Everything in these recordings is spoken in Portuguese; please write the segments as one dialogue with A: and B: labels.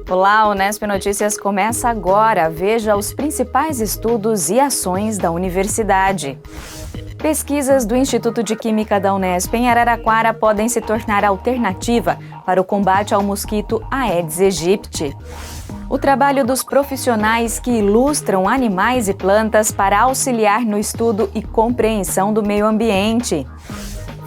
A: Olá, o Unesp Notícias começa agora. Veja os principais estudos e ações da universidade. Pesquisas do Instituto de Química da Unesp em Araraquara podem se tornar alternativa para o combate ao mosquito Aedes aegypti. O trabalho dos profissionais que ilustram animais e plantas para auxiliar no estudo e compreensão do meio ambiente.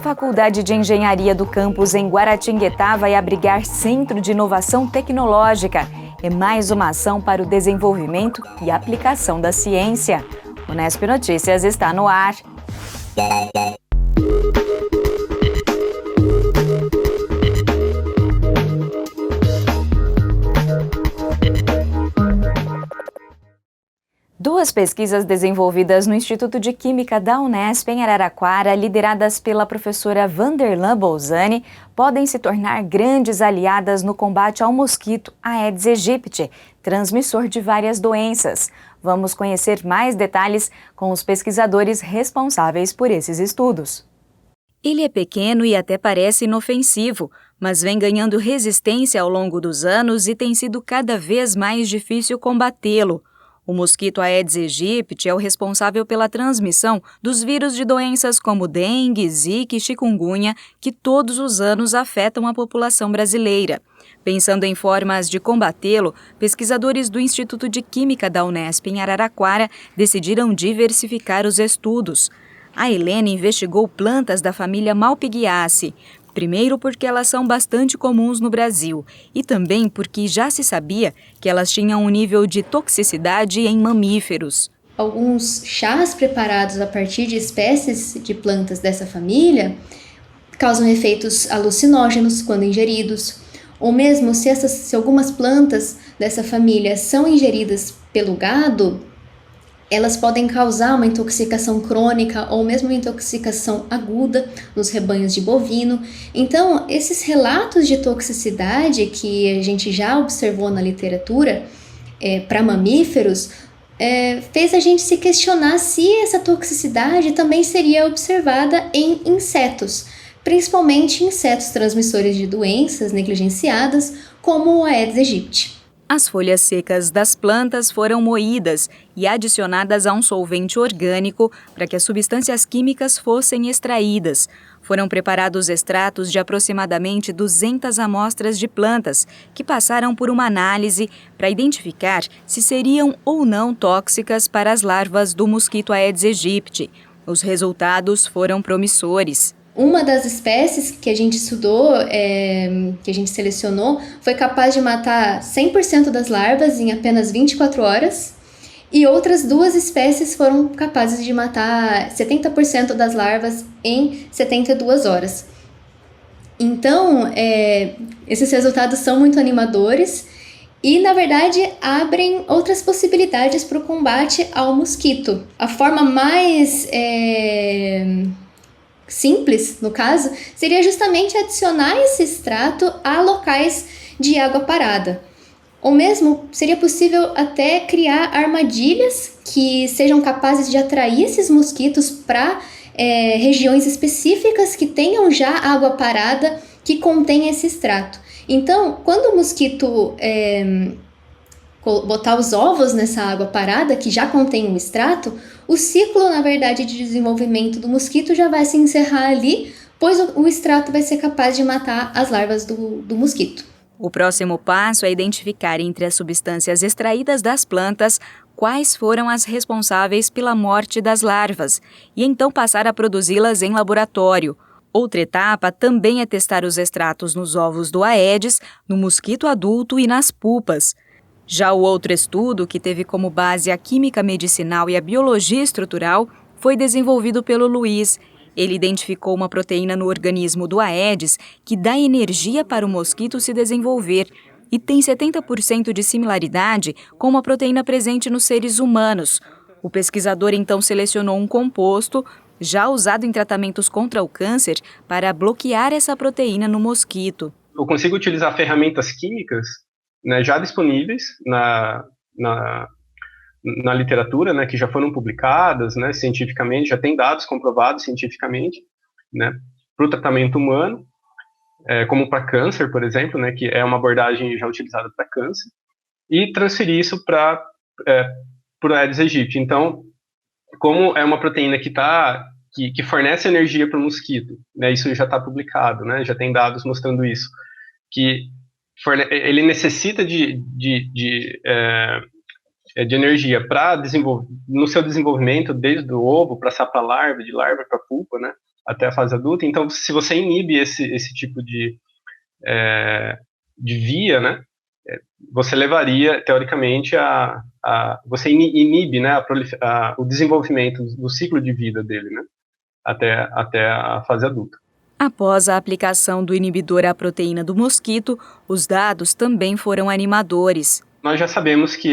A: Faculdade de Engenharia do campus em Guaratinguetá vai abrigar Centro de Inovação Tecnológica. É mais uma ação para o desenvolvimento e aplicação da ciência. O Unesp Notícias está no ar. Duas pesquisas desenvolvidas no Instituto de Química da Unesp em Araraquara, lideradas pela professora Vanderlan Bolzani, podem se tornar grandes aliadas no combate ao mosquito Aedes aegypti, transmissor de várias doenças. Vamos conhecer mais detalhes com os pesquisadores responsáveis por esses estudos. Ele é pequeno e até parece inofensivo, mas vem ganhando resistência ao longo dos anos e tem sido cada vez mais difícil combatê-lo. O mosquito Aedes aegypti é o responsável pela transmissão dos vírus de doenças como dengue, zika e chikungunya, que todos os anos afetam a população brasileira. Pensando em formas de combatê-lo, pesquisadores do Instituto de Química da Unesp em Araraquara decidiram diversificar os estudos. A Helena investigou plantas da família Malpighiaceae. Primeiro porque elas são bastante comuns no Brasil e também porque já se sabia que elas tinham um nível de toxicidade em mamíferos.
B: Alguns chás preparados a partir de espécies de plantas dessa família causam efeitos alucinógenos quando ingeridos, ou mesmo se algumas plantas dessa família são ingeridas pelo gado, elas podem causar uma intoxicação crônica ou mesmo uma intoxicação aguda nos rebanhos de bovino. Então, esses relatos de toxicidade que a gente já observou na literatura para mamíferos fez a gente se questionar se essa toxicidade também seria observada em insetos, principalmente insetos transmissores de doenças negligenciadas, como o Aedes aegypti.
A: As folhas secas das plantas foram moídas e adicionadas a um solvente orgânico para que as substâncias químicas fossem extraídas. Foram preparados extratos de aproximadamente 200 amostras de plantas, que passaram por uma análise para identificar se seriam ou não tóxicas para as larvas do mosquito Aedes aegypti. Os resultados foram promissores.
B: Uma das espécies que a gente estudou, que a gente selecionou, foi capaz de matar 100% das larvas em apenas 24 horas, e outras duas espécies foram capazes de matar 70% das larvas em 72 horas. Então, esses resultados são muito animadores e, na verdade, abrem outras possibilidades para o combate ao mosquito. A forma mais simples, no caso, seria justamente adicionar esse extrato a locais de água parada. Ou mesmo, seria possível até criar armadilhas que sejam capazes de atrair esses mosquitos para regiões específicas que tenham já água parada que contém esse extrato. Então, quando o mosquito botar os ovos nessa água parada, que já contém um extrato, o ciclo, na verdade, de desenvolvimento do mosquito já vai se encerrar ali, pois o extrato vai ser capaz de matar as larvas do mosquito.
A: O próximo passo é identificar entre as substâncias extraídas das plantas quais foram as responsáveis pela morte das larvas e então passar a produzi-las em laboratório. Outra etapa também é testar os extratos nos ovos do Aedes, no mosquito adulto e nas pupas. Já o outro estudo, que teve como base a química medicinal e a biologia estrutural, foi desenvolvido pelo Luiz. Ele identificou uma proteína no organismo do Aedes que dá energia para o mosquito se desenvolver e tem 70% de similaridade com uma proteína presente nos seres humanos. O pesquisador então selecionou um composto já usado em tratamentos contra o câncer para bloquear essa proteína no mosquito.
C: Eu consigo utilizar ferramentas químicas, né, já disponíveis na literatura, né, que já foram publicadas, né, cientificamente, já tem dados comprovados cientificamente, né, para o tratamento humano, como para câncer, por exemplo, né, que é uma abordagem já utilizada para câncer, e transferir isso para o Aedes aegypti. Então, como é uma proteína que fornece energia para o mosquito, né, isso já está publicado, né, já tem dados mostrando isso, que ele necessita de energia para desenvolver, no seu desenvolvimento, desde o ovo, passar para a larva, de larva para a pupa, né, até a fase adulta. Então, se você inibe esse tipo de via, né, você levaria, teoricamente, você inibe, né, o desenvolvimento do ciclo de vida dele, né, até a fase adulta.
A: Após a aplicação do inibidor à proteína do mosquito, os dados também foram animadores.
C: Nós já sabemos que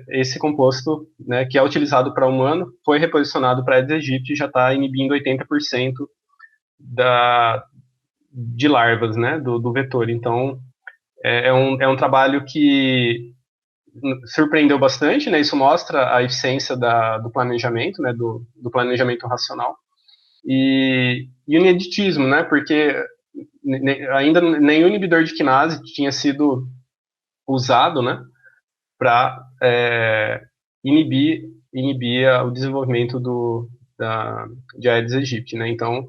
C: esse composto, né, que é utilizado para humano, foi reposicionado para Aedes aegypti e já está inibindo 80% de larvas, né, do vetor. Então, é um trabalho que surpreendeu bastante, né, isso mostra a eficiência do planejamento, né, do planejamento racional. E o ineditismo, né, porque ainda nenhum inibidor de quinase tinha sido usado, né, para inibir o desenvolvimento de Aedes aegypti, né? Então,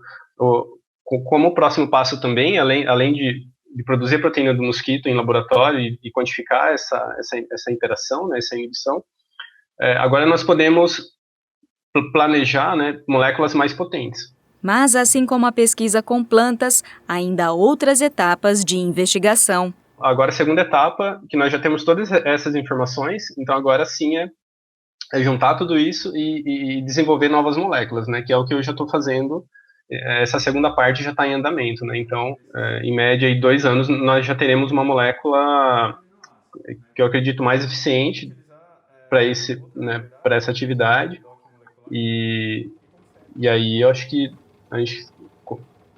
C: como o próximo passo também, além de produzir proteína do mosquito em laboratório e quantificar essa interação, né, essa inibição, agora nós podemos planejar, né, moléculas mais potentes.
A: Mas, assim como a pesquisa com plantas, ainda há outras etapas de investigação.
C: Agora, a segunda etapa, que nós já temos todas essas informações, então agora sim é juntar tudo isso e desenvolver novas moléculas, né, que é o que eu já estou fazendo. Essa segunda parte já está em andamento, né, então, em média, em 2 anos, nós já teremos uma molécula que eu acredito mais eficiente para essa atividade, e aí eu acho que a gente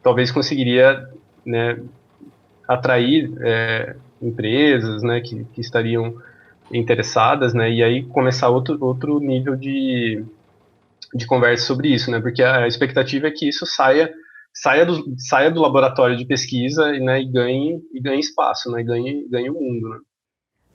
C: talvez conseguiria, né, atrair empresas, né, que estariam interessadas, né, e aí começar outro nível de conversa sobre isso, né, porque a expectativa é que isso saia do laboratório de pesquisa, né, e ganhe espaço, né, ganhe o mundo, né.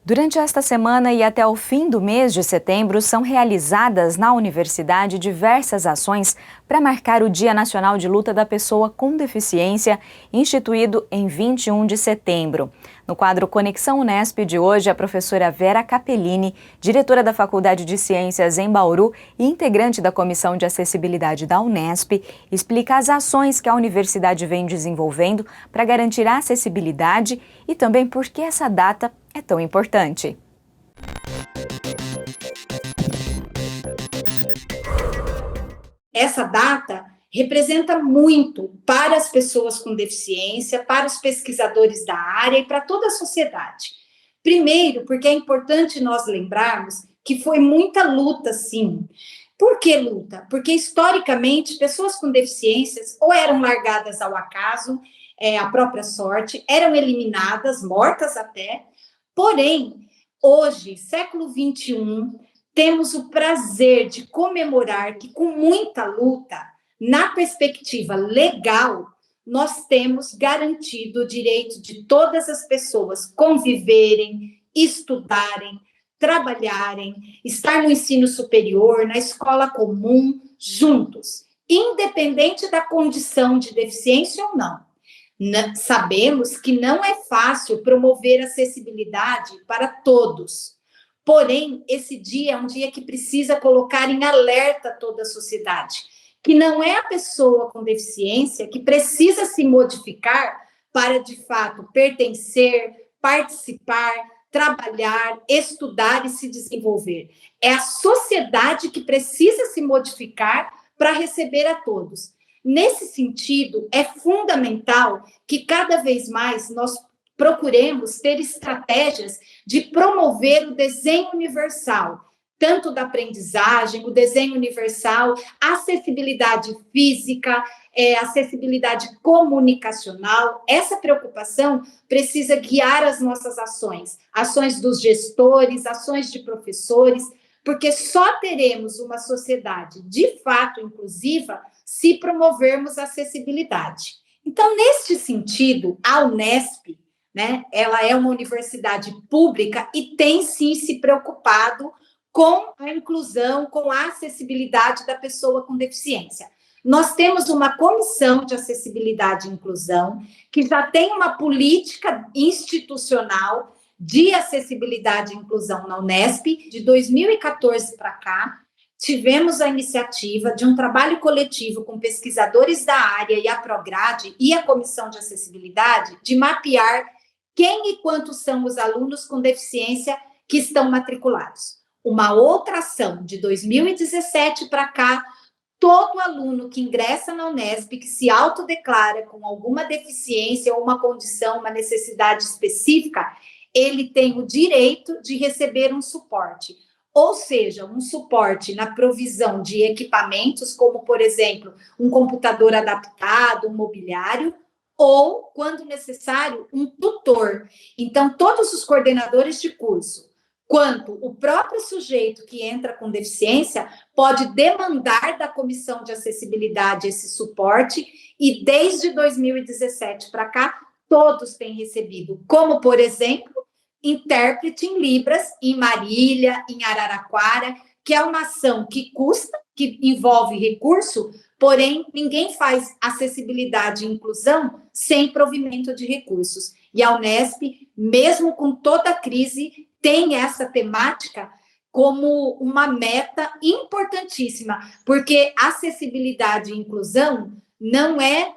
A: Durante esta semana e até o fim do mês de setembro, são realizadas na universidade diversas ações para marcar o Dia Nacional de Luta da Pessoa com Deficiência, instituído em 21 de setembro. No quadro Conexão Unesp de hoje, a professora Vera Capellini, diretora da Faculdade de Ciências em Bauru e integrante da Comissão de Acessibilidade da Unesp, explica as ações que a universidade vem desenvolvendo para garantir a acessibilidade e também por que essa data é tão importante.
D: Essa data representa muito para as pessoas com deficiência, para os pesquisadores da área e para toda a sociedade. Primeiro, porque é importante nós lembrarmos que foi muita luta, sim. Por que luta? Porque, historicamente, pessoas com deficiências ou eram largadas ao acaso, à própria sorte, eram eliminadas, mortas até. Porém, hoje, século XXI, temos o prazer de comemorar que, com muita luta, na perspectiva legal, nós temos garantido o direito de todas as pessoas conviverem, estudarem, trabalharem, estar no ensino superior, na escola comum, juntos, independente da condição de deficiência ou não. Sabemos que não é fácil promover acessibilidade para todos. Porém, esse dia é um dia que precisa colocar em alerta toda a sociedade, que não é a pessoa com deficiência que precisa se modificar para, de fato, pertencer, participar, trabalhar, estudar e se desenvolver. É a sociedade que precisa se modificar para receber a todos. Nesse sentido, é fundamental que cada vez mais nós procuremos ter estratégias de promover o desenho universal, tanto da aprendizagem, o desenho universal, a acessibilidade física, acessibilidade comunicacional. Essa preocupação precisa guiar as nossas ações, ações dos gestores, ações de professores, porque só teremos uma sociedade de fato inclusiva se promovermos a acessibilidade. Então, neste sentido, a Unesp, né, ela é uma universidade pública e tem sim se preocupado com a inclusão, com a acessibilidade da pessoa com deficiência. Nós temos uma comissão de acessibilidade e inclusão que já tem uma política institucional de acessibilidade e inclusão na Unesp. De 2014 para cá, tivemos a iniciativa de um trabalho coletivo com pesquisadores da área e a Prograde e a Comissão de Acessibilidade de mapear quem e quantos são os alunos com deficiência que estão matriculados. Uma outra ação de 2017 para cá, todo aluno que ingressa na Unesp, que se autodeclara com alguma deficiência ou uma condição, uma necessidade específica, ele tem o direito de receber um suporte. Ou seja, um suporte na provisão de equipamentos, como, por exemplo, um computador adaptado, um mobiliário, ou, quando necessário, um tutor. Então, todos os coordenadores de curso, quanto o próprio sujeito que entra com deficiência, pode demandar da Comissão de Acessibilidade esse suporte, e desde 2017 para cá, todos têm recebido, como, por exemplo, intérprete em Libras, em Marília, em Araraquara, que é uma ação que custa, que envolve recurso, porém, ninguém faz acessibilidade e inclusão sem provimento de recursos. E a Unesp, mesmo com toda a crise, tem essa temática como uma meta importantíssima, porque acessibilidade e inclusão não é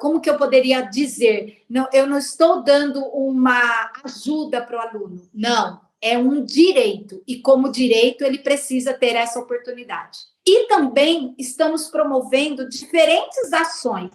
D: como que eu poderia dizer? Não, eu não estou dando uma ajuda para o aluno, não, é um direito, e como direito ele precisa ter essa oportunidade. E também estamos promovendo diferentes ações,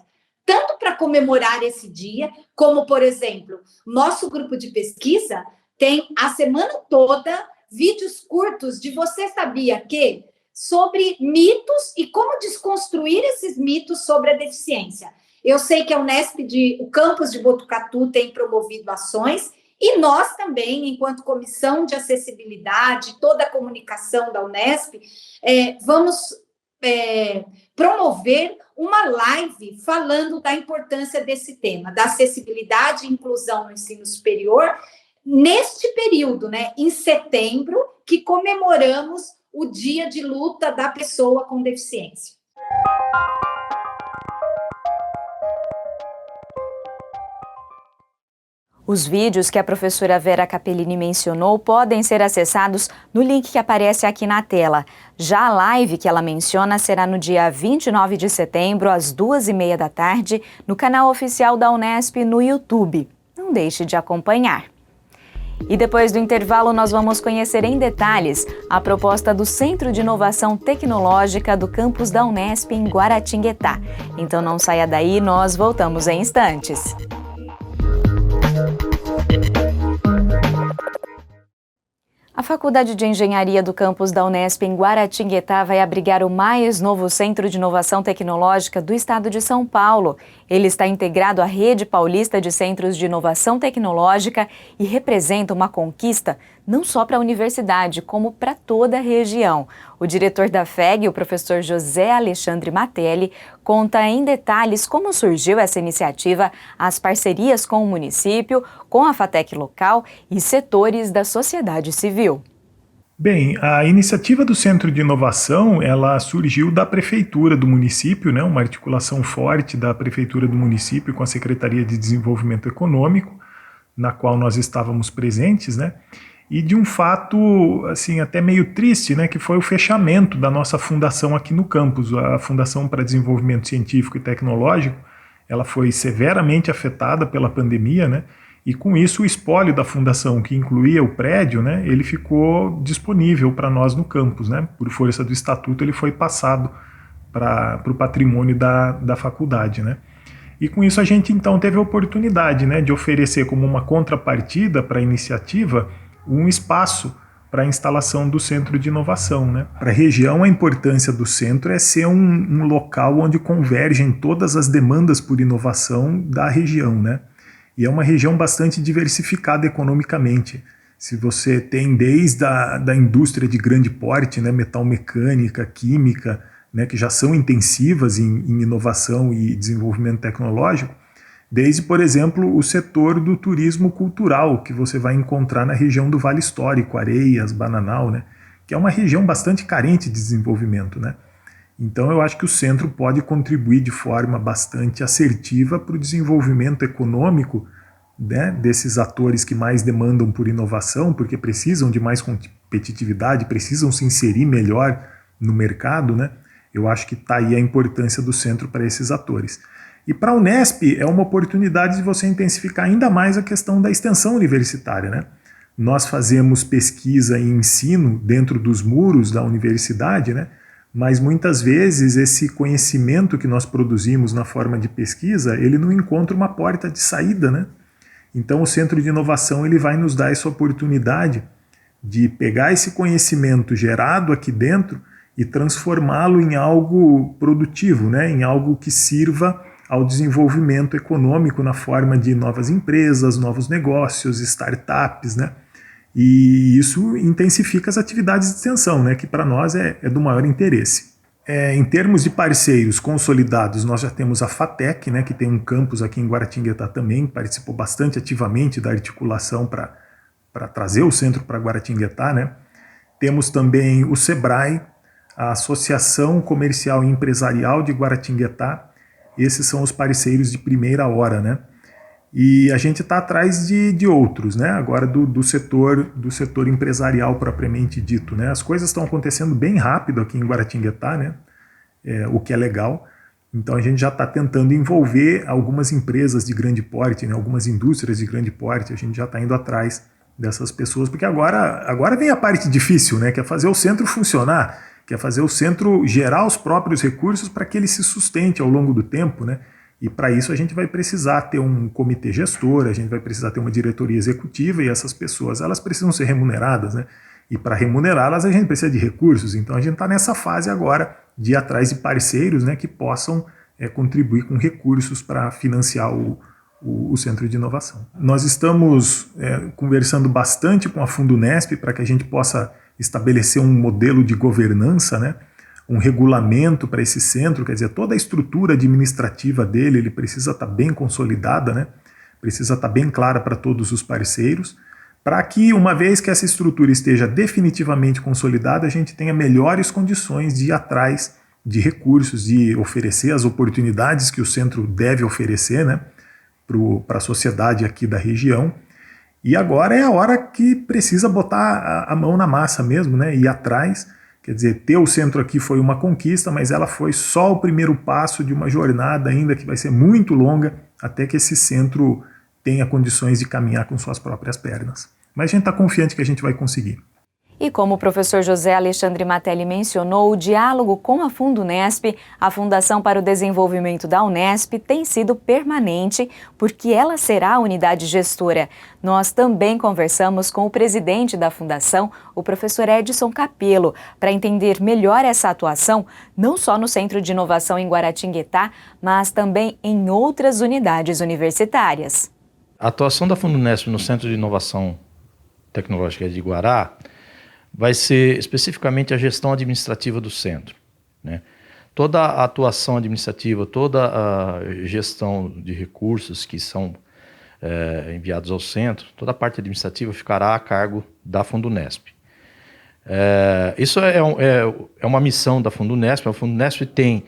D: tanto para comemorar esse dia, como, por exemplo, nosso grupo de pesquisa tem a semana toda vídeos curtos de Você Sabia Que? Sobre mitos e como desconstruir esses mitos sobre a deficiência. Eu sei que a Unesp, o campus de Botucatu, tem promovido ações, e nós também, enquanto Comissão de Acessibilidade, toda a comunicação da Unesp, vamos promover uma live falando da importância desse tema, da acessibilidade e inclusão no ensino superior, neste período, né, em setembro, que comemoramos o dia de luta da pessoa com deficiência.
A: Os vídeos que a professora Vera Capellini mencionou podem ser acessados no link que aparece aqui na tela. Já a live que ela menciona será no dia 29 de setembro, às 2h30 da tarde, no canal oficial da Unesp no YouTube. Não deixe de acompanhar. E depois do intervalo, nós vamos conhecer em detalhes a proposta do Centro de Inovação Tecnológica do campus da Unesp em Guaratinguetá. Então não saia daí, nós voltamos em instantes. A Faculdade de Engenharia do campus da Unesp em Guaratinguetá vai abrigar o mais novo Centro de Inovação Tecnológica do estado de São Paulo. Ele está integrado à Rede Paulista de Centros de Inovação Tecnológica e representa uma conquista não só para a universidade, como para toda a região. O diretor da FEG, o professor José Alexandre Matelli, conta em detalhes como surgiu essa iniciativa, as parcerias com o município, com a FATEC local e setores da sociedade civil.
E: Bem, a iniciativa do Centro de Inovação, ela surgiu da Prefeitura do município, né, uma articulação forte da Prefeitura do município com a Secretaria de Desenvolvimento Econômico, na qual nós estávamos presentes, né, e de um fato, assim, até meio triste, né, que foi o fechamento da nossa fundação aqui no campus. A Fundação para Desenvolvimento Científico e Tecnológico, ela foi severamente afetada pela pandemia, né, e com isso o espólio da fundação, que incluía o prédio, né, ele ficou disponível para nós no campus, né, por força do estatuto ele foi passado para o patrimônio da faculdade, né. E com isso a gente então teve a oportunidade, né, de oferecer como uma contrapartida para a iniciativa um espaço para a instalação do Centro de Inovação, né. Para a região, a importância do centro é ser um local onde convergem todas as demandas por inovação da região, né. E é uma região bastante diversificada economicamente. Se você tem desde da indústria de grande porte, né, metalmecânica, química, né, que já são intensivas em inovação e desenvolvimento tecnológico, desde, por exemplo, o setor do turismo cultural, que você vai encontrar na região do Vale Histórico, Areias, Bananal, né, que é uma região bastante carente de desenvolvimento, né? Então eu acho que o centro pode contribuir de forma bastante assertiva para o desenvolvimento econômico, né, desses atores que mais demandam por inovação, porque precisam de mais competitividade, precisam se inserir melhor no mercado, né? Eu acho que está aí a importância do centro para esses atores. E para a Unesp é uma oportunidade de você intensificar ainda mais a questão da extensão universitária, né? Nós fazemos pesquisa e ensino dentro dos muros da universidade, né? Mas muitas vezes esse conhecimento que nós produzimos na forma de pesquisa, ele não encontra uma porta de saída, né? Então o Centro de Inovação ele vai nos dar essa oportunidade de pegar esse conhecimento gerado aqui dentro e transformá-lo em algo produtivo, né? Em algo que sirva ao desenvolvimento econômico na forma de novas empresas, novos negócios, startups, né? E isso intensifica as atividades de extensão, né? Que para nós é do maior interesse. Em termos de parceiros consolidados, nós já temos a FATEC, né? Que tem um campus aqui em Guaratinguetá também, participou bastante ativamente da articulação para trazer o centro para Guaratinguetá, né? Temos também o SEBRAE, a Associação Comercial e Empresarial de Guaratinguetá. Esses são os parceiros de primeira hora, né? E a gente está atrás de outros, né? Agora do setor empresarial propriamente dito, né? As coisas estão acontecendo bem rápido aqui em Guaratinguetá, né? O que é legal. Então a gente já está tentando envolver algumas empresas de grande porte, né? Algumas indústrias de grande porte. A gente já está indo atrás dessas pessoas, porque agora vem a parte difícil, né? Que é fazer o centro funcionar, que é fazer o centro gerar os próprios recursos para que ele se sustente ao longo do tempo, né? E para isso a gente vai precisar ter um comitê gestor, a gente vai precisar ter uma diretoria executiva e essas pessoas elas precisam ser remuneradas, né? E para remunerá-las a gente precisa de recursos. Então a gente está nessa fase agora de ir atrás de parceiros, né, que possam contribuir com recursos para financiar o Centro de Inovação. Nós estamos conversando bastante com a Fundunesp para que a gente possa estabelecer um modelo de governança, né? Um regulamento para esse centro, quer dizer, toda a estrutura administrativa dele, ele precisa estar bem consolidada, né? Precisa estar bem clara para todos os parceiros, para que, uma vez que essa estrutura esteja definitivamente consolidada, a gente tenha melhores condições de ir atrás de recursos, de oferecer as oportunidades que o centro deve oferecer, né? Para a sociedade aqui da região. E agora é a hora que precisa botar a mão na massa mesmo, né? Ir atrás. Quer dizer, ter o centro aqui foi uma conquista, mas ela foi só o primeiro passo de uma jornada ainda que vai ser muito longa até que esse centro tenha condições de caminhar com suas próprias pernas. Mas a gente está confiante que a gente vai conseguir.
A: E como o professor José Alexandre Matelli mencionou, o diálogo com a Fundunesp, a Fundação para o Desenvolvimento da Unesp, tem sido permanente, porque ela será a unidade gestora. Nós também conversamos com o presidente da Fundação, o professor Edson Capello, para entender melhor essa atuação, não só no Centro de Inovação em Guaratinguetá, mas também em outras unidades universitárias.
F: A atuação da Fundunesp no Centro de Inovação Tecnológica de Guará vai ser especificamente a gestão administrativa do centro, né? Toda a atuação administrativa, toda a gestão de recursos que são enviados ao centro, toda a parte administrativa ficará a cargo da Fundunesp. Isso é uma missão da Fundunesp. A Fundunesp tem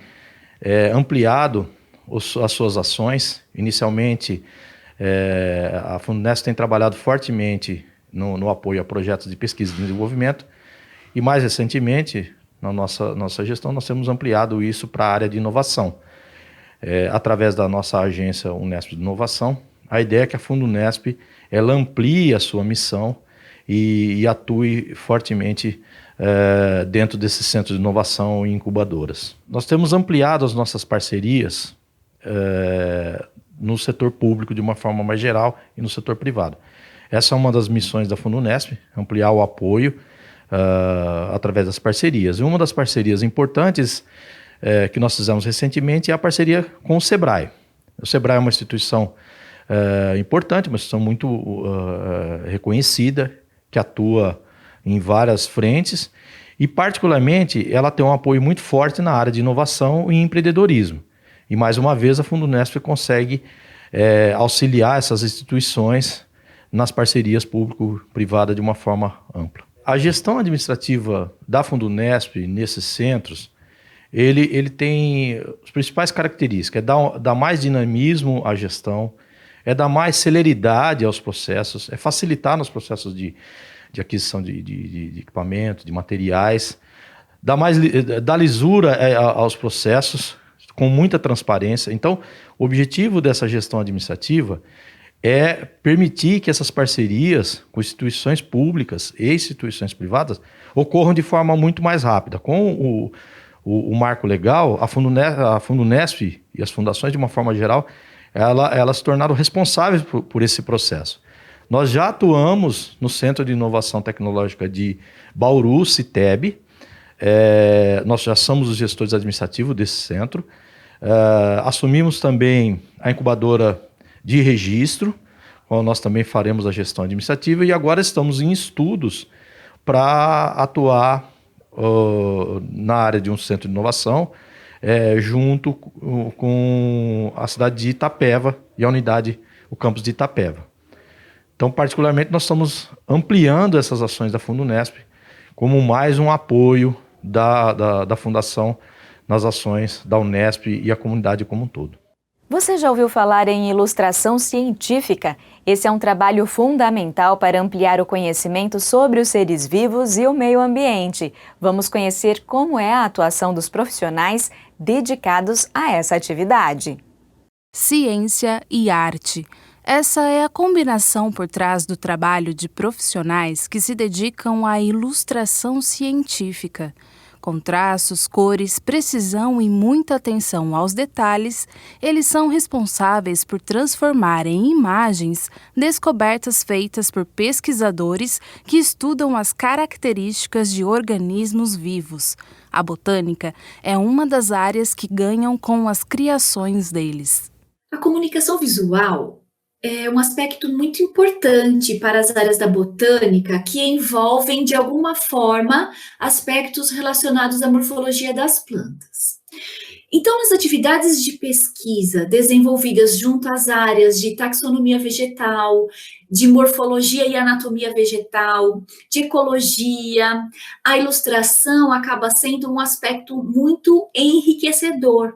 F: ampliado as suas ações. Inicialmente, a Fundunesp tem trabalhado fortemente no apoio a projetos de pesquisa e desenvolvimento, e mais recentemente, na nossa gestão, nós temos ampliado isso para a área de inovação. Através da nossa agência Unesp de Inovação, a ideia é que a Fundunesp ela amplie a sua missão e atue fortemente dentro desses centros de inovação e incubadoras. Nós temos ampliado as nossas parcerias no setor público de uma forma mais geral e no setor privado. Essa é uma das missões da Fundunesp, ampliar o apoio através das parcerias. E uma das parcerias importantes que nós fizemos recentemente é a parceria com o SEBRAE. O SEBRAE é uma instituição importante, uma instituição muito reconhecida, que atua em várias frentes E, particularmente, ela tem um apoio muito forte na área de inovação e empreendedorismo. E, mais uma vez, a Fundunesp consegue auxiliar essas instituições nas parcerias público-privadas de uma forma ampla. A gestão administrativa da Fundunesp nesses centros, ele tem as principais características, é dar mais dinamismo à gestão, é dar mais celeridade aos processos, é facilitar nos processos de aquisição de equipamento, de materiais, dar lisura aos processos, com muita transparência. Então, o objetivo dessa gestão administrativa é permitir que essas parcerias com instituições públicas e instituições privadas ocorram de forma muito mais rápida. Com o marco legal, a Fundunesp e as fundações, de uma forma geral, elas se tornaram responsáveis por esse processo. Nós já atuamos no Centro de Inovação Tecnológica de Bauru, CITEB. Nós já somos os gestores administrativos desse centro. Assumimos também a incubadora de registro, onde nós também faremos a gestão administrativa, e agora estamos em estudos para atuar na área de um centro de inovação, junto com a cidade de Itapeva e a unidade, o campus de Itapeva. Então, particularmente, nós estamos ampliando essas ações da Fundunesp como mais um apoio da Fundação nas ações da Unesp e a comunidade como um todo.
A: Você já ouviu falar em ilustração científica? Esse é um trabalho fundamental para ampliar o conhecimento sobre os seres vivos e o meio ambiente. Vamos conhecer como é a atuação dos profissionais dedicados a essa atividade.
G: Ciência e arte. Essa é a combinação por trás do trabalho de profissionais que se dedicam à ilustração científica. Com traços, cores, precisão e muita atenção aos detalhes, eles são responsáveis por transformar em imagens descobertas feitas por pesquisadores que estudam as características de organismos vivos. A botânica é uma das áreas que ganham com as criações deles.
H: A comunicação visual é um aspecto muito importante para as áreas da botânica que envolvem, de alguma forma, aspectos relacionados à morfologia das plantas. Então, nas atividades de pesquisa desenvolvidas junto às áreas de taxonomia vegetal, de morfologia e anatomia vegetal, de ecologia, a ilustração acaba sendo um aspecto muito enriquecedor,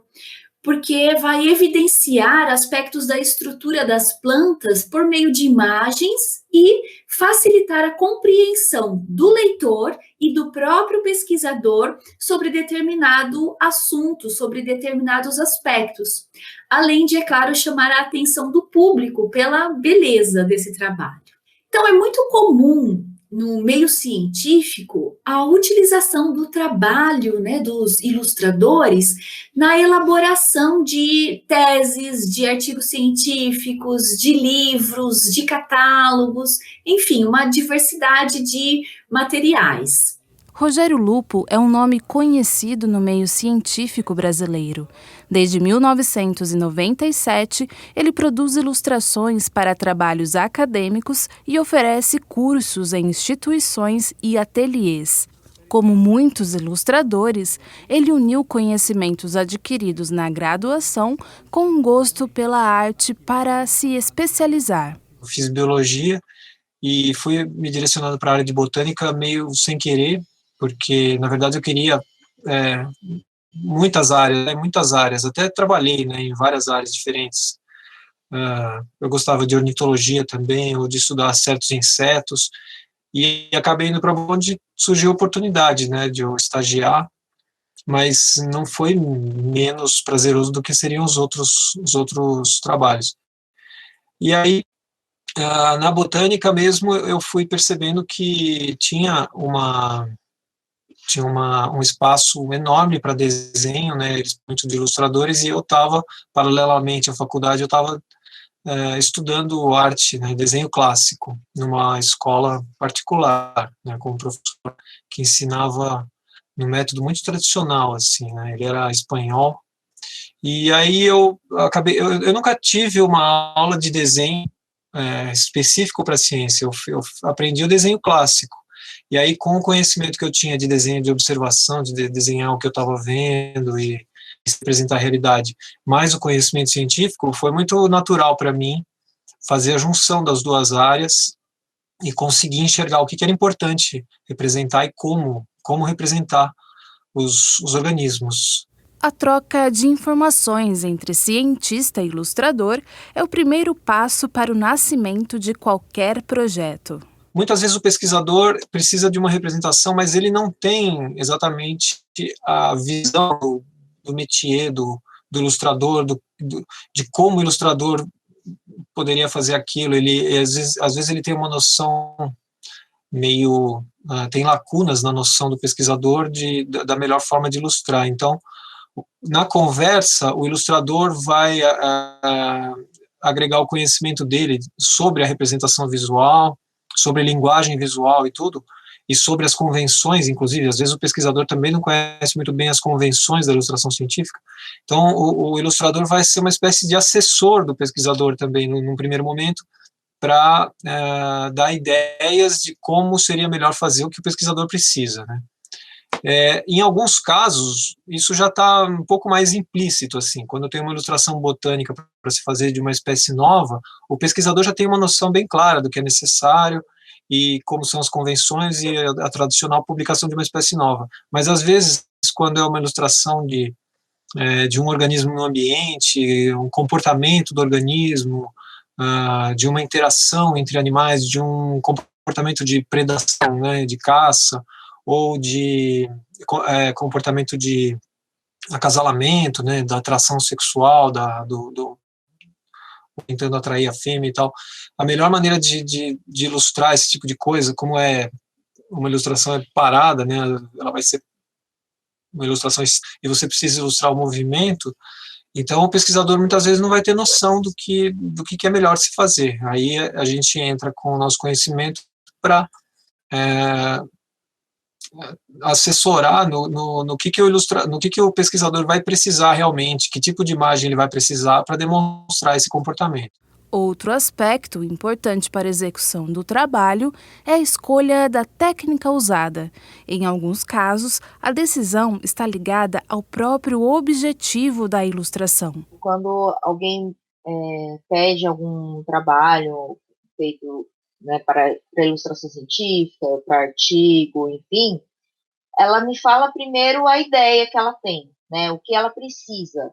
H: porque vai evidenciar aspectos da estrutura das plantas por meio de imagens e facilitar a compreensão do leitor e do próprio pesquisador sobre determinado assunto, sobre determinados aspectos, além de, é claro, chamar a atenção do público pela beleza desse trabalho. Então, é muito comum no meio científico, a utilização do trabalho, dos ilustradores na elaboração de teses, de artigos científicos, de livros, de catálogos, enfim, uma diversidade de materiais.
G: Rogério Lupo é um nome conhecido no meio científico brasileiro. Desde 1997, ele produz ilustrações para trabalhos acadêmicos e oferece cursos em instituições e ateliês. Como muitos ilustradores, ele uniu conhecimentos adquiridos na graduação com um gosto pela arte para se especializar.
I: Eu fiz biologia e fui me direcionando para a área de botânica meio sem querer, porque, na verdade, eu queria muitas áreas, até trabalhei em várias áreas diferentes. Eu gostava de ornitologia também, ou de estudar certos insetos, e acabei indo para onde surgiu a oportunidade, de eu estagiar, mas não foi menos prazeroso do que seriam os outros trabalhos. E aí, na botânica mesmo, eu fui percebendo que tinha um espaço enorme para desenho, muito de ilustradores, e eu estava, paralelamente à faculdade, eu estava estudando arte, desenho clássico, numa escola particular, com um professor que ensinava num método muito tradicional, assim, ele era espanhol, e aí eu nunca tive uma aula de desenho específico para ciência, eu aprendi o desenho clássico, E aí, com o conhecimento que eu tinha de desenho de observação, de desenhar o que eu estava vendo e representar a realidade, mais o conhecimento científico, foi muito natural para mim fazer a junção das duas áreas e conseguir enxergar o que era importante representar e como representar os organismos.
G: A troca de informações entre cientista e ilustrador é o primeiro passo para o nascimento de qualquer projeto.
I: Muitas vezes o pesquisador precisa de uma representação, mas ele não tem exatamente a visão do métier, do ilustrador, de como o ilustrador poderia fazer aquilo. Ele, às vezes ele tem uma noção meio... tem lacunas na noção do pesquisador da melhor forma de ilustrar. Então, na conversa, o ilustrador vai agregar o conhecimento dele sobre a representação visual, sobre linguagem visual e tudo, e sobre as convenções, inclusive. Às vezes o pesquisador também não conhece muito bem as convenções da ilustração científica. Então, o ilustrador vai ser uma espécie de assessor do pesquisador também, num primeiro momento, para dar ideias de como seria melhor fazer o que o pesquisador precisa, né? Em alguns casos, isso já está um pouco mais implícito, assim. Quando eu tenho uma ilustração botânica para se fazer de uma espécie nova, o pesquisador já tem uma noção bem clara do que é necessário e como são as convenções e a tradicional publicação de uma espécie nova. Mas, às vezes, quando é uma ilustração de um organismo no ambiente, um comportamento do organismo, de uma interação entre animais, de um comportamento de predação, né, de caça, ou de comportamento de acasalamento, né, da atração sexual, tentando atrair a fêmea e tal. A melhor maneira de ilustrar esse tipo de coisa, como uma ilustração parada, né, ela vai ser uma ilustração e você precisa ilustrar o movimento, então o pesquisador muitas vezes não vai ter noção do que é melhor se fazer. Aí a gente entra com o nosso conhecimento para assessorar no que o pesquisador vai precisar realmente, que tipo de imagem ele vai precisar para demonstrar esse comportamento.
G: Outro aspecto importante para a execução do trabalho é a escolha da técnica usada. Em alguns casos, a decisão está ligada ao próprio objetivo da ilustração.
J: Quando alguém pede algum trabalho feito, né, para ilustração científica, para artigo, enfim, ela me fala primeiro a ideia que ela tem, né, o que ela precisa.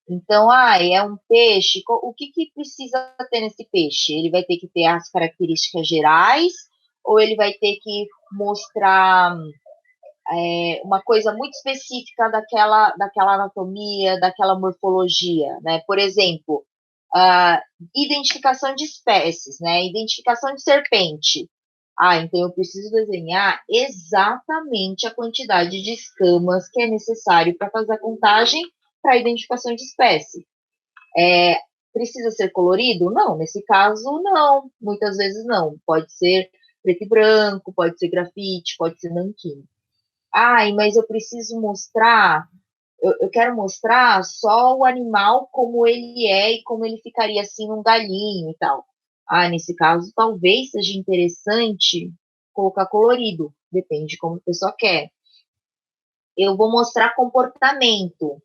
J: Então, é um peixe, o que precisa ter nesse peixe? Ele vai ter que ter as características gerais ou ele vai ter que mostrar uma coisa muito específica daquela anatomia, daquela morfologia, né? Por exemplo, identificação de espécies, né? Identificação de serpente. Então eu preciso desenhar exatamente a quantidade de escamas que é necessário para fazer a contagem para a identificação de espécie. Precisa ser colorido? Não, nesse caso não, muitas vezes não. Pode ser preto e branco, pode ser grafite, pode ser nanquim. Mas eu preciso mostrar, eu quero mostrar só o animal como ele é e como ele ficaria assim num galinho e tal. Nesse caso, talvez seja interessante colocar colorido, depende de como a pessoa quer. Eu vou mostrar comportamento.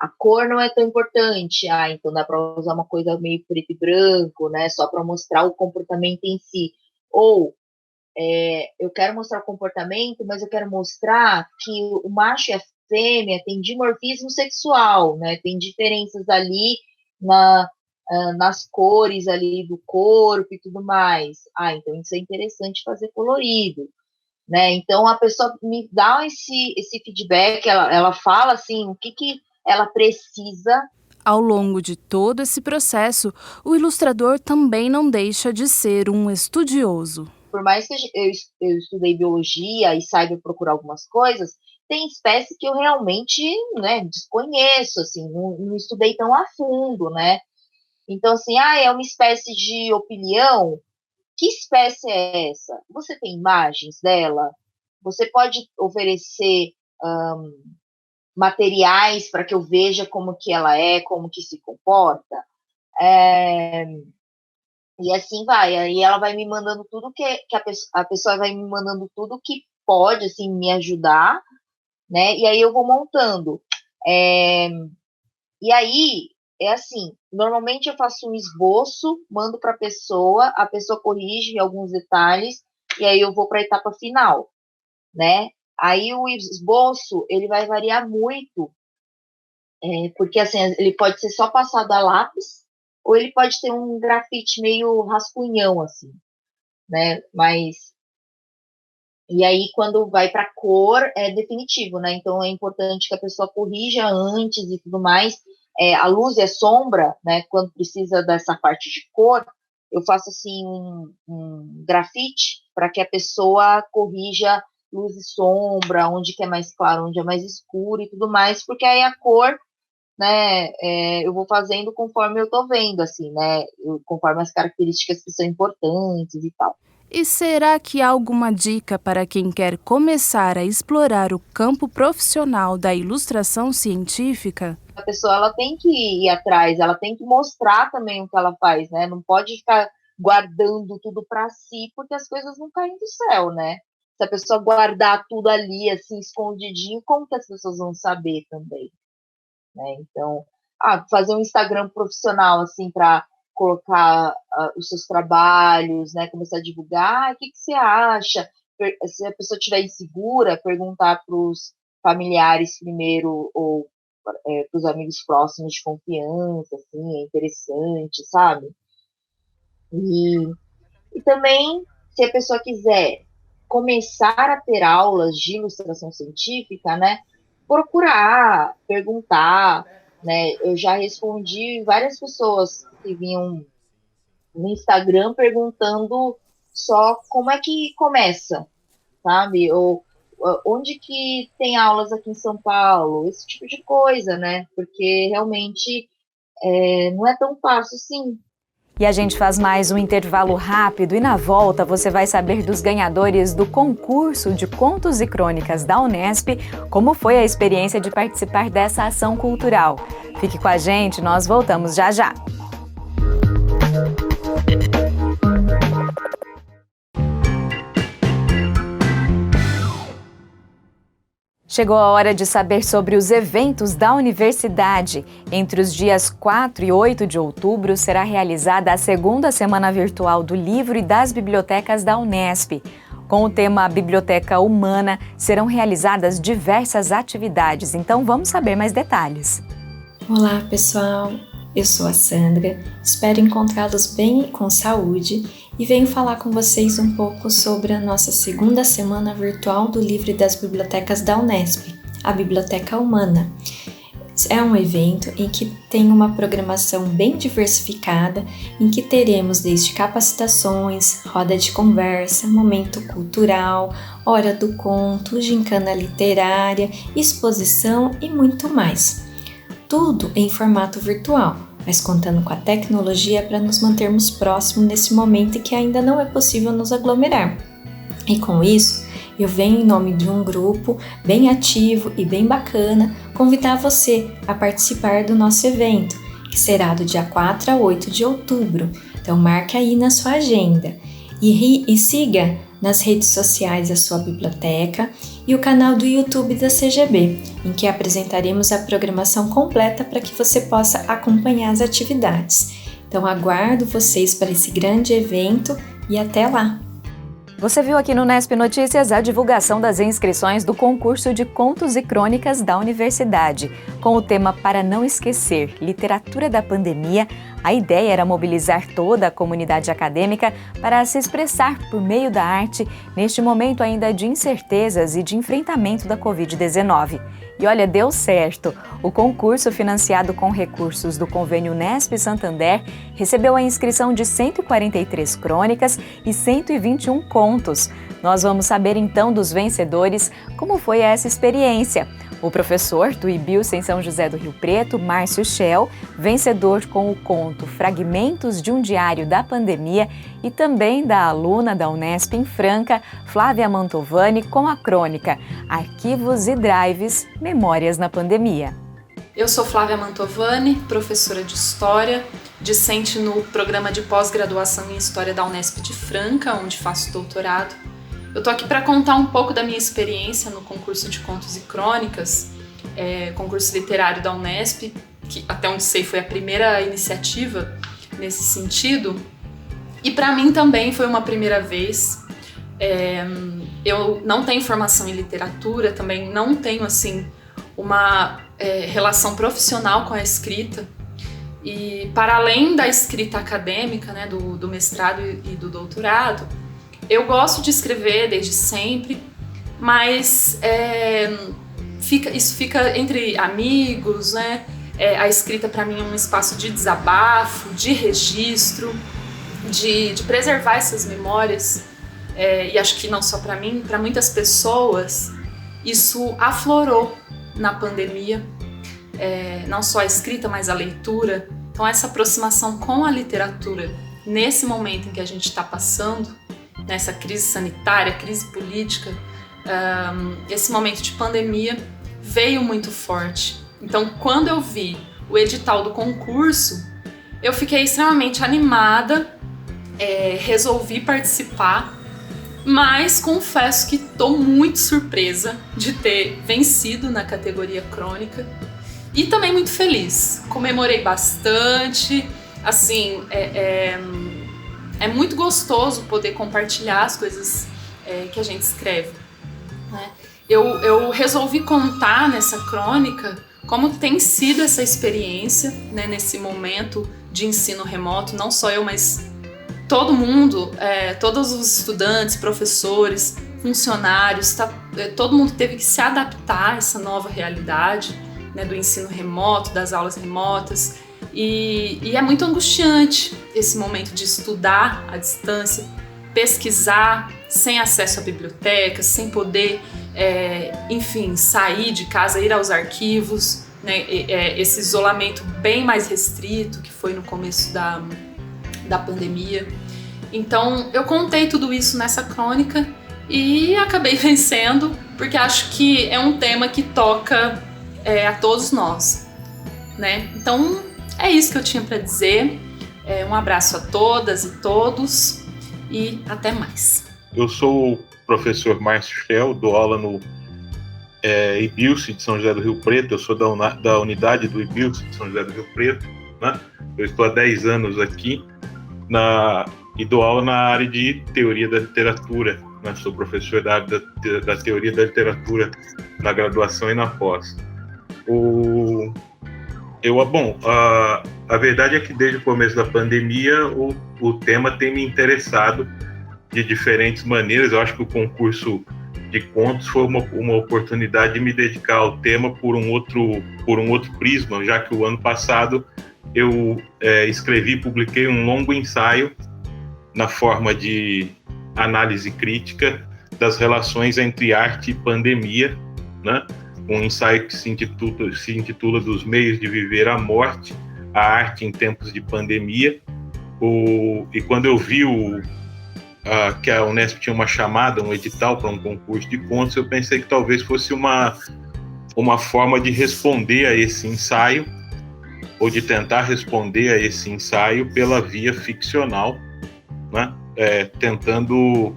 J: A cor não é tão importante. Então dá para usar uma coisa meio preto e branco, né? Só para mostrar o comportamento em si. Ou eu quero mostrar o comportamento, mas eu quero mostrar que o macho e a fêmea têm dimorfismo sexual, né? Tem diferenças ali nas cores ali do corpo e tudo mais. Então isso é interessante fazer colorido, né? Então a pessoa me dá esse feedback, ela fala assim, o que ela precisa.
G: Ao longo de todo esse processo, o ilustrador também não deixa de ser um estudioso.
J: Por mais que eu estudei biologia e saiba procurar algumas coisas, tem espécie que eu realmente, né, desconheço, assim, não estudei tão a fundo, né? Então, assim, é uma espécie de opilião. Que espécie é essa? Você tem imagens dela? Você pode oferecer materiais para que eu veja como que ela é, como que se comporta? E assim vai. Aí ela vai me mandando tudo que a pessoa vai me mandando tudo que pode, assim, me ajudar, né? E aí eu vou montando. E aí, é assim, normalmente eu faço um esboço, mando para a pessoa corrige alguns detalhes, e aí eu vou para a etapa final, né? Aí o esboço, ele vai variar muito, porque assim, ele pode ser só passado a lápis, ou ele pode ter um grafite meio rascunhão, assim, né? E aí, quando vai para cor, é definitivo, né? Então, é importante que a pessoa corrija antes e tudo mais. A luz e a sombra, né? Quando precisa dessa parte de cor, eu faço, assim, um grafite para que a pessoa corrija luz e sombra, onde que é mais claro, onde é mais escuro e tudo mais, porque aí a cor, né? Eu vou fazendo conforme eu tô vendo, assim, né? Conforme as características que são importantes e tal.
G: E será que há alguma dica para quem quer começar a explorar o campo profissional da ilustração científica?
J: A pessoa, ela tem que ir atrás, ela tem que mostrar também o que ela faz, né? Não pode ficar guardando tudo para si, porque as coisas não caem do céu, né? Se a pessoa guardar tudo ali, assim, escondidinho, como que as pessoas vão saber também, né? Então, fazer um Instagram profissional, assim, para colocar os seus trabalhos, né, começar a divulgar, o que você acha? Se a pessoa estiver insegura, perguntar para os familiares primeiro, ou para os amigos próximos de confiança, assim, é interessante, sabe? E também, se a pessoa quiser começar a ter aulas de ilustração científica, né, procurar, perguntar, né? Eu já respondi várias pessoas que vinham no Instagram perguntando só como é que começa, sabe? Ou onde que tem aulas aqui em São Paulo, esse tipo de coisa, né? Porque realmente não é tão fácil assim.
A: E a gente faz mais um intervalo rápido e na volta você vai saber dos ganhadores do concurso de contos e crônicas da Unesp, como foi a experiência de participar dessa ação cultural. Fique com a gente, nós voltamos já já. Chegou a hora de saber sobre os eventos da universidade. Entre os dias 4 e 8 de outubro será realizada a segunda Semana Virtual do Livro e das Bibliotecas da Unesp. Com o tema Biblioteca Humana, serão realizadas diversas atividades. Então vamos saber mais detalhes.
K: Olá pessoal, eu sou a Sandra, espero encontrá-los bem e com saúde e venho falar com vocês um pouco sobre a nossa segunda Semana Virtual do Livro e das Bibliotecas da Unesp, a Biblioteca Humana. É um evento em que tem uma programação bem diversificada, em que teremos desde capacitações, roda de conversa, momento cultural, hora do conto, gincana literária, exposição e muito mais. Tudo em formato virtual, mas contando com a tecnologia para nos mantermos próximos nesse momento em que ainda não é possível nos aglomerar. E com isso, eu venho em nome de um grupo bem ativo e bem bacana convidar você a participar do nosso evento, que será do dia 4 a 8 de outubro. Então marque aí na sua agenda e siga nas redes sociais a sua biblioteca e o canal do YouTube da CGB, em que apresentaremos a programação completa para que você possa acompanhar as atividades. Então aguardo vocês para esse grande evento e até lá!
A: Você viu aqui no Unesp Notícias a divulgação das inscrições do concurso de contos e crônicas da universidade. Com o tema Para Não Esquecer, Literatura da Pandemia, a ideia era mobilizar toda a comunidade acadêmica para se expressar por meio da arte neste momento ainda de incertezas e de enfrentamento da Covid-19. E olha, deu certo! O concurso, financiado com recursos do convênio Unesp Santander, recebeu a inscrição de 143 crônicas e 121 contos. Nós vamos saber então dos vencedores como foi essa experiência. O professor do IBILS em São José do Rio Preto, Márcio Schell, vencedor com o conto Fragmentos de um Diário da Pandemia, e também da aluna da Unesp em Franca, Flávia Mantovani, com a crônica Arquivos e Drives, Memórias na Pandemia.
L: Eu sou Flávia Mantovani, professora de História, discente no programa de pós-graduação em História da Unesp de Franca, onde faço doutorado. Eu tô aqui para contar um pouco da minha experiência no concurso de contos e crônicas, concurso literário da Unesp, que até onde sei foi a primeira iniciativa nesse sentido. E para mim também foi uma primeira vez. Eu não tenho formação em literatura, também não tenho assim uma relação profissional com a escrita. E para além da escrita acadêmica, né, do mestrado e do doutorado, eu gosto de escrever desde sempre, mas isso fica entre amigos, né? A escrita para mim é um espaço de desabafo, de registro, de preservar essas memórias. E acho que não só para mim, para muitas pessoas, isso aflorou na pandemia. Não só a escrita, mas a leitura. Então essa aproximação com a literatura, nesse momento em que a gente está passando, nessa crise sanitária, crise política, esse momento de pandemia veio muito forte. Então quando eu vi o edital do concurso, eu fiquei extremamente animada, resolvi participar, mas confesso que estou muito surpresa de ter vencido na categoria crônica. E também muito feliz, comemorei bastante, assim, é muito gostoso poder compartilhar as coisas que a gente escreve, né? Eu resolvi contar nessa crônica como tem sido essa experiência, né, nesse momento de ensino remoto, não só eu, mas todo mundo, todos os estudantes, professores, funcionários, todo mundo teve que se adaptar a essa nova realidade, né, do ensino remoto, das aulas remotas, e é muito angustiante esse momento de estudar à distância, pesquisar sem acesso à biblioteca, sem poder, enfim, sair de casa, ir aos arquivos, né, esse isolamento bem mais restrito que foi no começo da pandemia. Então eu contei tudo isso nessa crônica e acabei vencendo, porque acho que é um tema que toca a todos nós, né? Então é isso que eu tinha para dizer. Um abraço a todas e todos e até mais.
M: Eu sou o professor Márcio Schell, dou aula no IBILSE de São José do Rio Preto. Eu sou da unidade do IBILSE de São José do Rio Preto, né? Eu estou há 10 anos aqui e dou aula na área de teoria da literatura, né? Sou professor da área da teoria da literatura na graduação e na pós. A verdade é que desde o começo da pandemia o tema tem me interessado de diferentes maneiras. Eu acho que o concurso de contos foi uma oportunidade de me dedicar ao tema por um outro prisma, já que o ano passado eu escrevi e publiquei um longo ensaio na forma de análise crítica das relações entre arte e pandemia, né? Um ensaio que se intitula Dos Meios de Viver à Morte, a Arte em Tempos de Pandemia. E quando eu vi que a Unesp tinha uma chamada, um edital para um concurso de contos, eu pensei que talvez fosse uma forma de responder a esse ensaio, ou de tentar responder a esse ensaio pela via ficcional, né? Tentando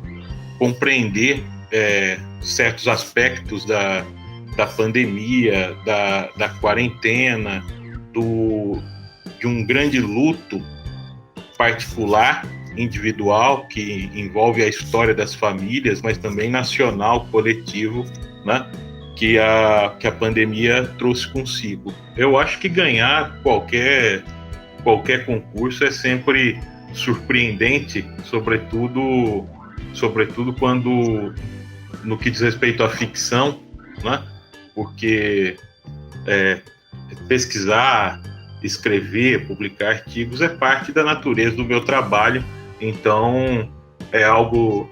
M: compreender certos aspectos da pandemia, da quarentena, de um grande luto particular, individual, que envolve a história das famílias, mas também nacional, coletivo, né, que a pandemia trouxe consigo. Eu acho que ganhar qualquer concurso é sempre surpreendente, sobretudo quando, no que diz respeito à ficção, né, porque pesquisar, escrever, publicar artigos é parte da natureza do meu trabalho. Então é algo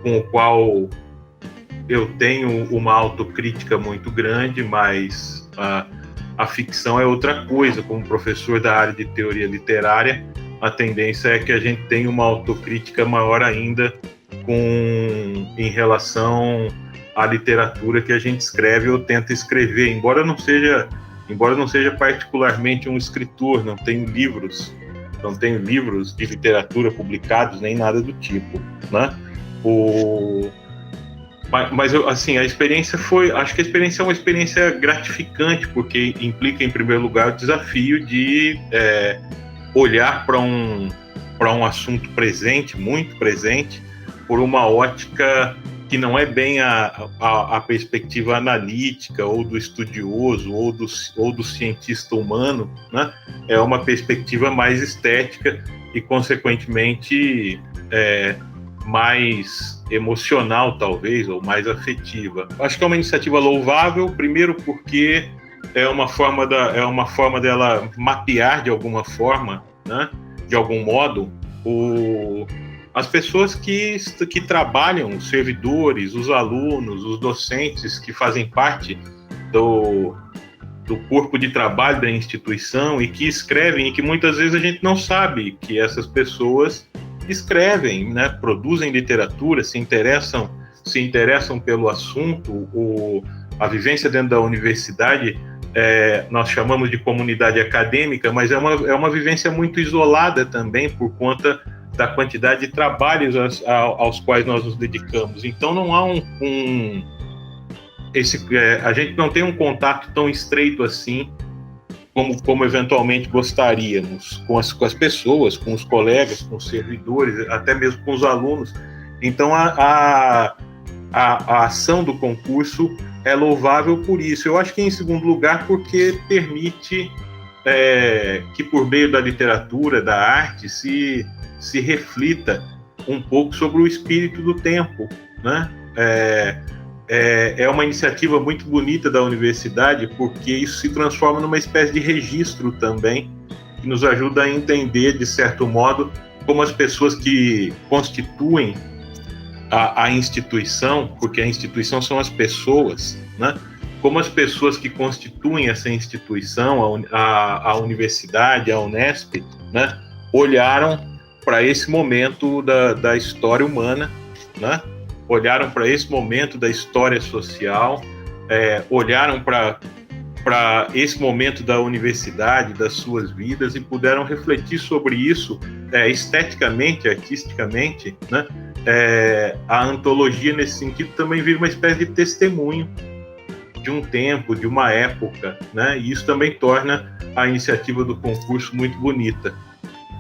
M: com o qual eu tenho uma autocrítica muito grande, mas a ficção é outra coisa. Como professor da área de teoria literária, a tendência é que a gente tenha uma autocrítica maior ainda em relação à literatura que a gente escreve ou tenta escrever, embora não seja embora não seja particularmente um escritor, não tenho livros de literatura publicados, nem nada do tipo, né? Mas assim, acho que a experiência é uma experiência gratificante, porque implica, em primeiro lugar, o desafio de olhar para um assunto presente, muito presente, por uma ótica que não é bem a perspectiva analítica, ou do estudioso, ou do cientista humano, né? É uma perspectiva mais estética e, consequentemente, mais emocional, talvez, ou mais afetiva. Acho que é uma iniciativa louvável, primeiro porque é uma forma dela mapear, de alguma forma, né? De algum modo, as pessoas que trabalham, os servidores, os alunos, os docentes que fazem parte do corpo de trabalho da instituição e que escrevem, e que muitas vezes a gente não sabe que essas pessoas escrevem, né, produzem literatura, se interessam pelo assunto. A vivência dentro da universidade, nós chamamos de comunidade acadêmica, mas é uma vivência muito isolada também, por conta da quantidade de trabalhos aos quais nós nos dedicamos. Então não há a gente não tem um contato tão estreito assim como eventualmente gostaríamos com as pessoas, com os colegas, com os servidores, até mesmo com os alunos. Então a ação do concurso é louvável por isso. Eu acho que, em segundo lugar, porque permite que, por meio da literatura, da arte, se reflita um pouco sobre o espírito do tempo, né? É uma iniciativa muito bonita da universidade, porque isso se transforma numa espécie de registro também, que nos ajuda a entender, de certo modo, como as pessoas que constituem a instituição, porque a instituição são as pessoas, né? Como as pessoas que constituem essa instituição, a universidade, a Unesp, né, olharam para esse momento da história humana, né? Olharam para esse momento da história social, olharam para esse momento da universidade, das suas vidas, e puderam refletir sobre isso esteticamente, artisticamente, né? A antologia, nesse sentido, também vive uma espécie de testemunho de um tempo, de uma época, né? E isso também torna a iniciativa do concurso muito bonita.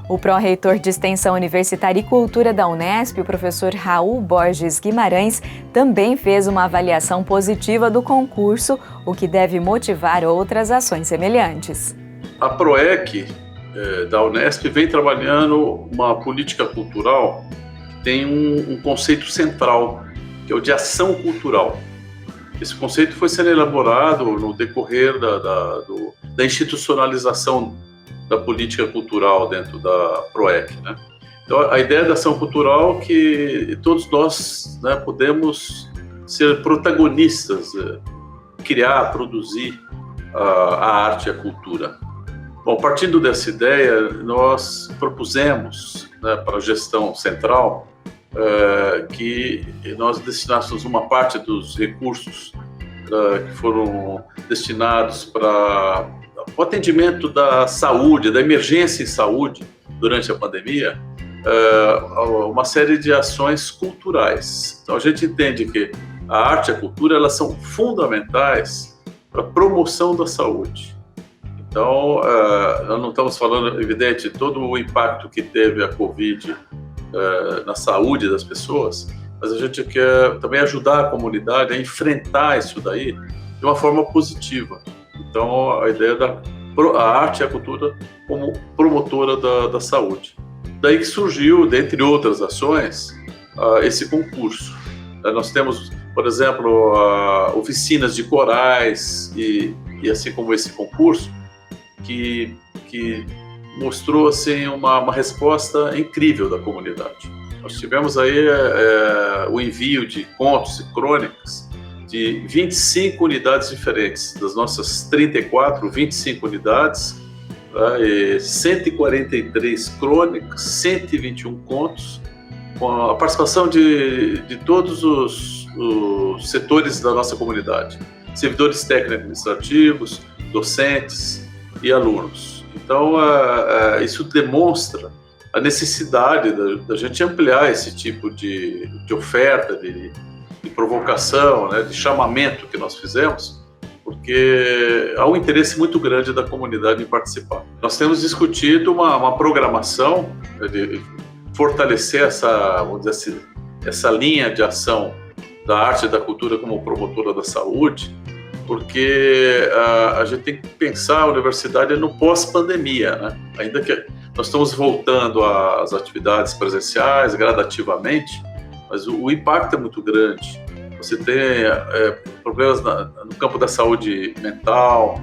A: O pró-reitor de Extensão Universitária e Cultura da Unesp, o professor Raul Borges Guimarães, também fez uma avaliação positiva do concurso, o que deve motivar outras ações semelhantes.
N: A PROEC da Unesp vem trabalhando uma política cultural que tem um conceito central, que é o de ação cultural. Esse conceito foi sendo elaborado no decorrer da institucionalização da política cultural dentro da PROEC, né? Então, a ideia da ação cultural é que todos nós, né, podemos ser protagonistas, criar, produzir a arte e a cultura. Bom, partindo dessa ideia, nós propusemos, né, para a gestão central que nós destinássemos uma parte dos recursos que foram destinados para o atendimento da saúde, da emergência em saúde durante a pandemia, uma série de ações culturais. Então a gente entende que a arte e a cultura, elas são fundamentais para a promoção da saúde. Então nós não estamos falando, evidente, todo o impacto que teve a Covid na saúde das pessoas, mas a gente quer também ajudar a comunidade a enfrentar isso daí de uma forma positiva. Então, a ideia da arte e a cultura como promotora da saúde. Daí que surgiu, dentre outras ações, esse concurso. Nós temos, por exemplo, oficinas de corais e assim como esse concurso, que mostrou assim, uma resposta incrível da comunidade. Nós tivemos aí o envio de contos e crônicas de 25 unidades diferentes, das nossas 34, 25 unidades, 143 crônicas, 121 contos, com a participação de todos os setores da nossa comunidade, servidores técnico-administrativos, docentes e alunos. Então, isso demonstra a necessidade da gente ampliar esse tipo de oferta, de provocação, né, de chamamento que nós fizemos, porque há um interesse muito grande da comunidade em participar. Nós temos discutido uma programação de fortalecer vamos dizer assim, essa linha de ação da arte e da cultura como promotora da saúde, porque a gente tem que pensar a universidade no pós-pandemia, né? Ainda que nós estamos voltando às atividades presenciais gradativamente, mas o impacto é muito grande. Você tem problemas no campo da saúde mental,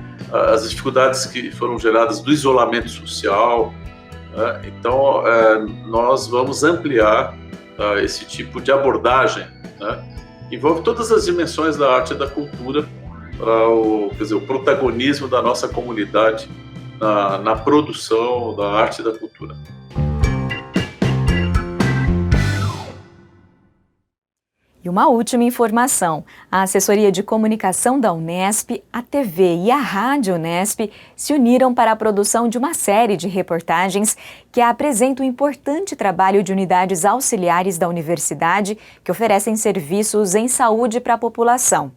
N: as dificuldades que foram geradas do isolamento social, né? Então, nós vamos ampliar esse tipo de abordagem, né? Envolve todas as dimensões da arte e da cultura para o protagonismo da nossa comunidade na produção da arte e da cultura.
A: E uma última informação, a Assessoria de Comunicação da Unesp, a TV e a Rádio Unesp se uniram para a produção de uma série de reportagens que apresentam o importante trabalho de unidades auxiliares da universidade que oferecem serviços em saúde para a população.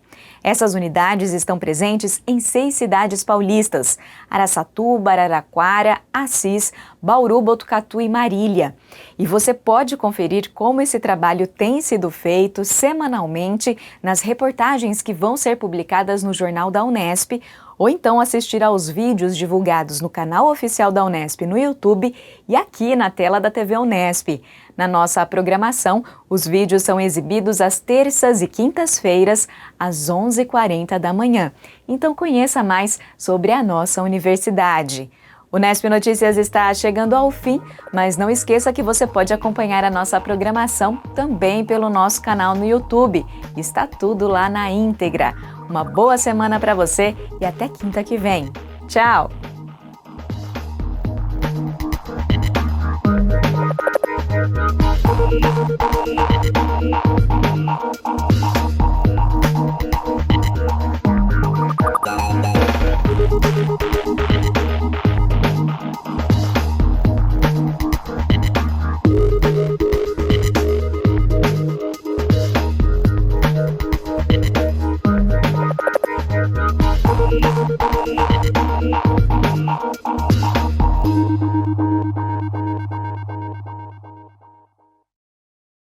A: Essas unidades estão presentes em 6 cidades paulistas: Araçatuba, Araraquara, Assis, Bauru, Botucatu e Marília. E você pode conferir como esse trabalho tem sido feito semanalmente nas reportagens que vão ser publicadas no Jornal da Unesp, ou então assistir aos vídeos divulgados no canal oficial da Unesp no YouTube e aqui na tela da TV Unesp. Na nossa programação, os vídeos são exibidos às terças e quintas-feiras, às 11h40 da manhã. Então conheça mais sobre a nossa universidade. O Unesp Notícias está chegando ao fim, mas não esqueça que você pode acompanhar a nossa programação também pelo nosso canal no YouTube. Está tudo lá na íntegra. Uma boa semana para você e até quinta que vem. Tchau!
O: Thank you.